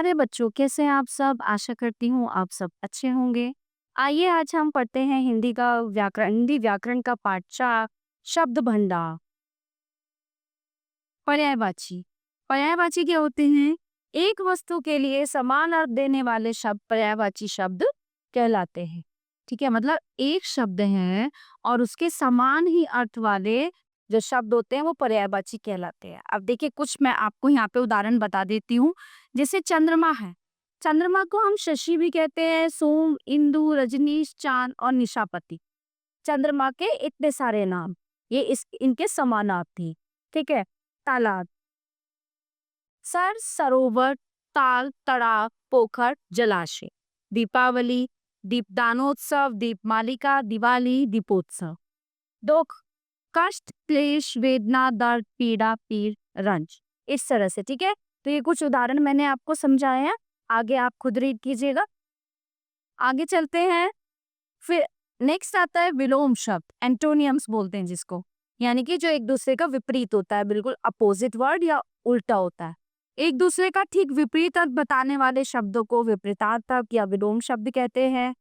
प्यारे बच्चों, कैसे हैं आप सब? आशा करती हूँ आप सब अच्छे होंगे। आइए आज हम पढ़ते हैं हिंदी व्याकरण का पाठ 4 शब्द भंडार। पर्यायवाची। पर्यायवाची क्या होते हैं? एक वस्तु के लिए समान अर्थ देने वाले शब्द पर्यायवाची शब्द कहलाते हैं। ठीक है, मतलब एक शब्द है और उसके समान ही अर्थ वाले जो शब्द होते हैं वो पर्यायवाची कहलाते हैं। अब देखिए, कुछ मैं आपको यहाँ पे उदाहरण बता देती हूँ। जैसे चंद्रमा है, चंद्रमा को हम शशि भी कहते हैं, सोम, इंदु, रजनीश, चांद और निशापति। चंद्रमा के इतने सारे नाम, ये इनके समानार्थी। ठीक है। तालाब, सरोवर, ताल, तड़ाव, पोखर, जलाशय। दीपावली, दीपदानोत्सव, दीपमालिका, दिवाली, दीपोत्सव। दुख, कष्ट, क्लेश, वेदना, दर्द, पीड़ा, पीर, रंज। इस तरह से। ठीक है, तो ये कुछ उदाहरण मैंने आपको समझाए हैं। आगे आप खुद रीड कीजिएगा। आगे चलते हैं। फिर नेक्स्ट आता है विलोम शब्द, एंटोनियम्स बोलते हैं जिसको, यानी कि जो एक दूसरे का विपरीत होता है, बिल्कुल अपोजिट वर्ड या उल्टा होता है। एक दूसरे का ठीक विपरीत अर्थ बताने वाले शब्दों को विपरीतार्थक या विलोम शब्द कहते हैं।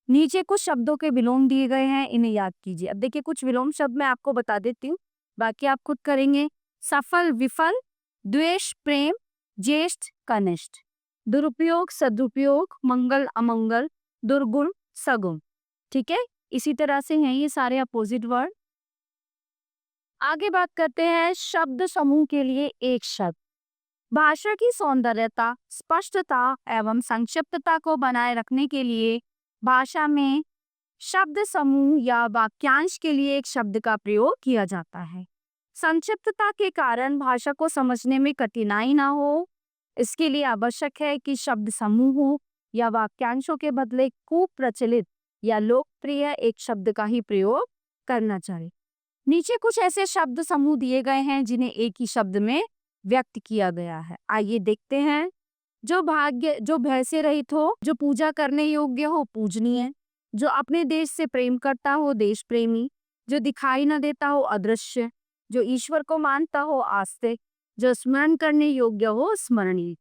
नीचे कुछ शब्दों के विलोम दिए गए हैं, इन्हें याद कीजिए। अब देखिए, कुछ विलोम शब्द मैं आपको बता देती हूँ, बाकी आप खुद करेंगे। सफल, विफल, द्वेष, प्रेम, ज्येष्ठ, कनिष्ठ। दुरुपयोग, सदुपयोग, मंगल, अमंगल, दुर्गुण, सगुण। ठीक है, इसी तरह से हैं ये सारे अपोजिट वर्ड। आगे बात करते हैं शब्द समूह के लिए एक शब्द। भाषा की सौंदर्यता, स्पष्टता एवं संक्षिप्तता को बनाए रखने के लिए भाषा में शब्द समूह या वाक्यांश के लिए एक शब्द का प्रयोग किया जाता है। संक्षिप्तता के कारण भाषा को समझने में कठिनाई ना हो, इसके लिए आवश्यक है कि शब्द समूह हो या वाक्यांशों के बदले खूब प्रचलित या लोकप्रिय एक शब्द का ही प्रयोग करना चाहिए। नीचे कुछ ऐसे शब्द समूह दिए गए हैं जिन्हें एक ही शब्द में व्यक्त किया गया है। आइए देखते हैं। जो भय से रहित हो, जो पूजा करने योग्य हो, पूजनीय। जो अपने देश से प्रेम करता हो, देश प्रेमी। जो दिखाई न देता हो, अदृश्य। जो ईश्वर को मानता हो, आस्तिक। जो स्मरण करने योग्य हो, स्मरणीय।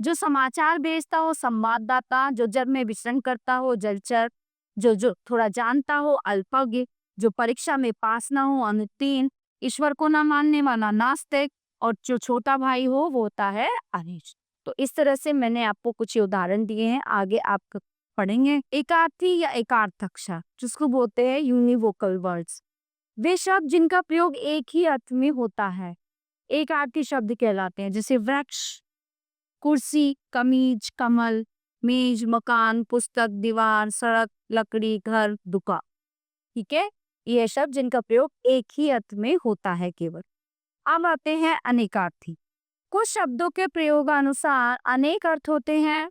जो समाचार भेजता हो, संवाददाता। जो जल में विचरण करता हो, जलचर। जो थोड़ा जानता हो, अल्पज्ञ। जो परीक्षा में पास ना हो, अनुत्तीर्ण। ईश्वर को ना मानने वाला, नास्तिक। और जो छोटा भाई हो वो होता है अनिष्ट। तो इस तरह से मैंने आपको कुछ उदाहरण दिए हैं, आगे आप पढ़ेंगे। एकार्थी या एकार्थक शब्द, जिसको बोलते हैं यूनिवोकल वर्ड्स, वे शब्द जिनका प्रयोग एक ही अर्थ में होता है एकार्थी शब्द कहलाते हैं। जैसे वृक्ष, कुर्सी, कमीज, कमल, मेज, मकान, पुस्तक, दीवार, सड़क, लकड़ी, घर, दुकान। ठीक है, ये शब्द जिनका प्रयोग एक ही अर्थ में होता है केवल। अब आते हैं अनेकार्थी। कुछ शब्दों के प्रयोगानुसार अनेक अर्थ होते हैं,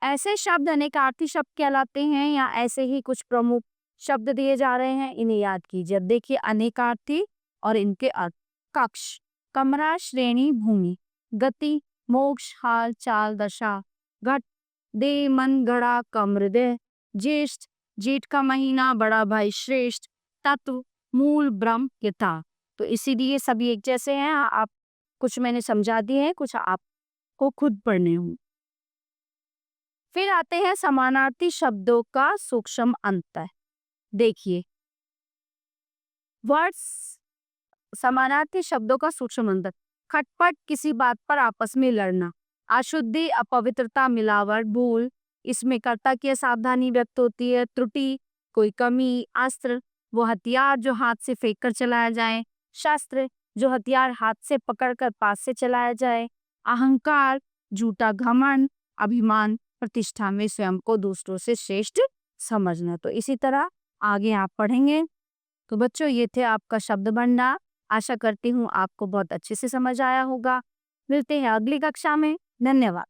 ऐसे शब्द अनेकार्थी शब्द कहलाते हैं। या ऐसे ही कुछ प्रमुख शब्द दिए जा रहे हैं, इन्हें याद कीजिए। अब देखिए अनेकार्थी और इनके अर्थ। कक्ष, कमरा, श्रेणी, भूमि। गति, मोक्ष, हाल, चाल, दशा। घट, देह, मन, घड़ा, कम, हृदय। ज्येष्ठ, जेठ का महीना, बड़ा भाई, श्रेष्ठ। तत्व, मूल, ब्रह्म, यथा। तो इसीलिए सभी एक जैसे हैं। आप कुछ मैंने समझा दिए हैं, कुछ आपको खुद पढ़ने हों। फिर आते हैं समानार्थी शब्दों का सूक्ष्म अंतर। देखिए, वर्ड्स समानार्थी शब्दों का सूक्ष्म अंतर। खटपट, किसी बात पर आपस में लड़ना। अशुद्धि, अपवित्रता, मिलावट, भूल, इसमें कर्ता की सावधानी व्यक्त होती है। त्रुटि, कोई कमी। अस्त्र, वो हथियार जो हाथ से फेंक कर चलाया जाए। शस्त्र, जो हथियार हाथ से पकड़कर पास से चलाया जाए। अहंकार, झूठा घमंड, अभिमान, प्रतिष्ठा में स्वयं को दूसरों से श्रेष्ठ समझना। तो इसी तरह आगे आप पढ़ेंगे। तो बच्चों, ये थे आपका शब्द भंडार। आशा करती हूँ आपको बहुत अच्छे से समझ आया होगा। मिलते हैं अगली कक्षा में। धन्यवाद।